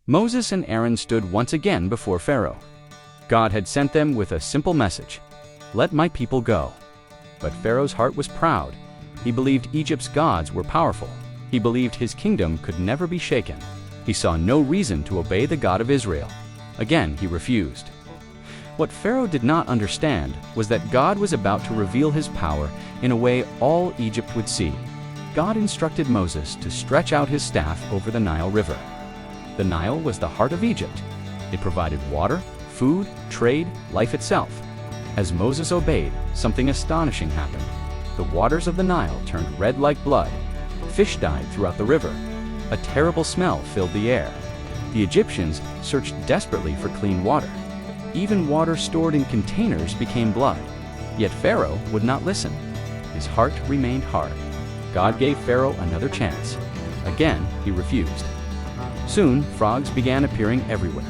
Moses and Aaron stood once again before Pharaoh. God had sent them with a simple message: "Let my people go." But Pharaoh's heart was proud. He believed Egypt's gods were powerful. He believed his kingdom could never be shaken. He saw no reason to obey the God of Israel. Again, he refused. What Pharaoh did not understand was that God was about to reveal his power in a way all Egypt would see. God instructed Moses to stretch out his staff over the Nile River. The Nile was the heart of Egypt. It provided water, food, trade, life itself. As Moses obeyed, something astonishing happened. The waters of the Nile turned red like blood. Fish died throughout the river. A terrible smell filled the air. The Egyptians searched desperately for clean water. Even water stored in containers became blood. Yet Pharaoh would not listen. His heart remained hard. God gave Pharaoh another chance. Again, he refused. Soon, frogs began appearing everywhere.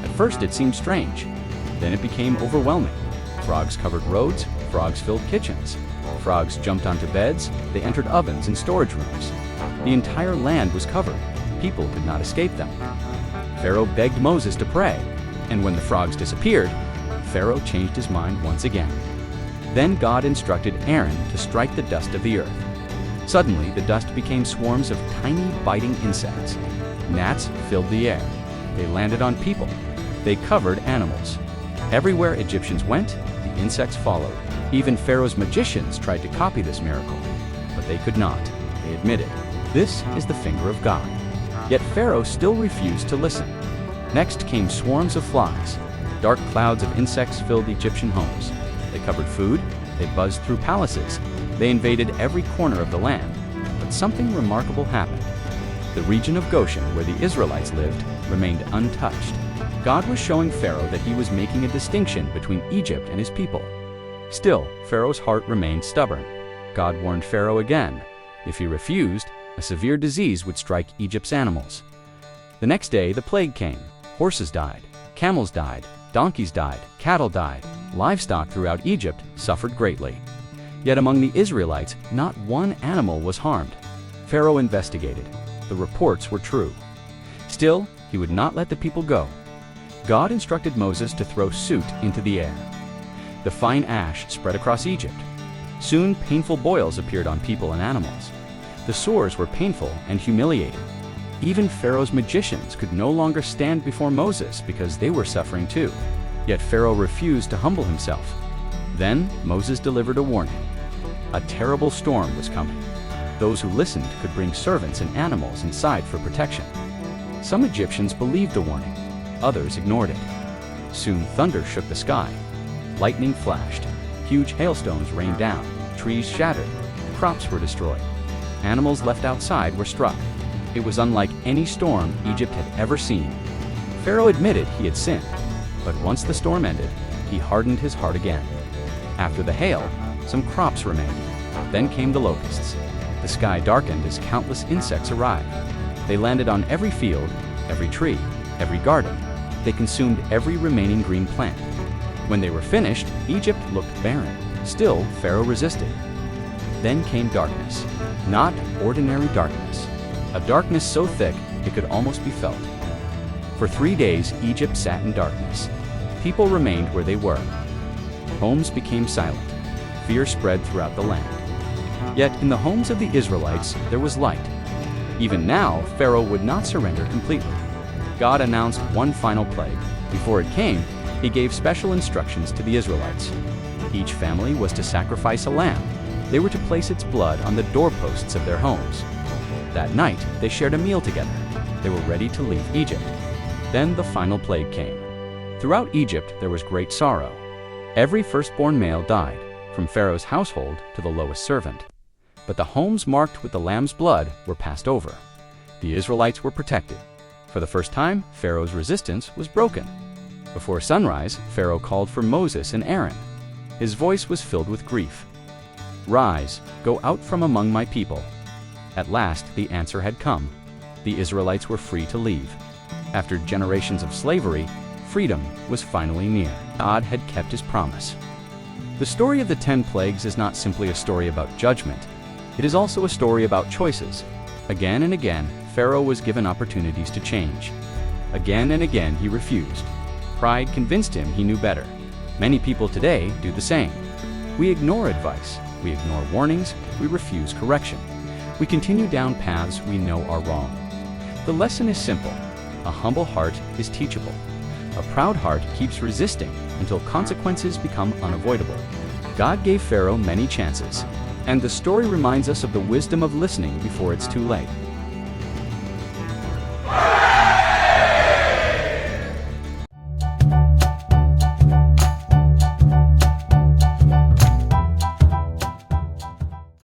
At first it seemed strange. Then it became overwhelming. Frogs covered roads, frogs filled kitchens. Frogs jumped onto beds, they entered ovens and storage rooms. The entire land was covered. People could not escape them. Pharaoh begged Moses to pray, and when the frogs disappeared, Pharaoh changed his mind once again. Then God instructed Aaron to strike the dust of the earth. Suddenly, the dust became swarms of tiny, biting insects. Gnats filled the air. They landed on people. They covered animals. Everywhere Egyptians went, the insects followed. Even Pharaoh's magicians tried to copy this miracle, but they could not. They admitted, "This is the finger of God." Yet Pharaoh still refused to listen. Next came swarms of flies. Dark clouds of insects filled Egyptian homes. They covered food. They buzzed through palaces. They invaded every corner of the land. But something remarkable happened. The region of Goshen, where the Israelites lived, remained untouched. God was showing Pharaoh that he was making a distinction between Egypt and his people. Still, Pharaoh's heart remained stubborn. God warned Pharaoh again. If he refused, a severe disease would strike Egypt's animals. The next day, the plague came. Horses died, camels died, donkeys died, cattle died. Livestock throughout Egypt suffered greatly. Yet among the Israelites, not one animal was harmed. Pharaoh investigated. The reports were true. Still, he would not let the people go. God instructed Moses to throw soot into the air. The fine ash spread across Egypt. Soon, painful boils appeared on people and animals. The sores were painful and humiliating. Even Pharaoh's magicians could no longer stand before Moses because they were suffering too. Yet Pharaoh refused to humble himself. Then Moses delivered a warning. A terrible storm was coming. Those who listened could bring servants and animals inside for protection. Some Egyptians believed the warning. Others ignored it. Soon thunder shook the sky. Lightning flashed. Huge hailstones rained down. Trees shattered. Crops were destroyed. Animals left outside were struck. It was unlike any storm Egypt had ever seen. Pharaoh admitted he had sinned, but once the storm ended, he hardened his heart again. After the hail, some crops remained. Then came the locusts. The sky darkened as countless insects arrived. They landed on every field, every tree, every garden. They consumed every remaining green plant. When they were finished, Egypt looked barren. Still, Pharaoh resisted. Then came darkness. Not ordinary darkness. A darkness so thick it could almost be felt. For 3 days, Egypt sat in darkness. People remained where they were. Homes became silent. Fear spread throughout the land. Yet in the homes of the Israelites, there was light. Even now, Pharaoh would not surrender completely. God announced one final plague. Before it came, he gave special instructions to the Israelites. Each family was to sacrifice a lamb. They were to place its blood on the doorposts of their homes. That night, they shared a meal together. They were ready to leave Egypt. Then the final plague came. Throughout Egypt, there was great sorrow. Every firstborn male died, from Pharaoh's household to the lowest servant. But the homes marked with the lamb's blood were passed over. The Israelites were protected. For the first time, Pharaoh's resistance was broken. Before sunrise, Pharaoh called for Moses and Aaron. His voice was filled with grief. "Rise, go out from among my people." At last, the answer had come. The Israelites were free to leave. After generations of slavery, freedom was finally near. God had kept his promise. The story of the 10 plagues is not simply a story about judgment. It is also a story about choices. Again and again, Pharaoh was given opportunities to change. Again and again he refused. Pride convinced him he knew better. Many people today do the same. We ignore advice, we ignore warnings, we refuse correction. We continue down paths we know are wrong. The lesson is simple. A humble heart is teachable. A proud heart keeps resisting until consequences become unavoidable. God gave Pharaoh many chances, and the story reminds us of the wisdom of listening before it's too late.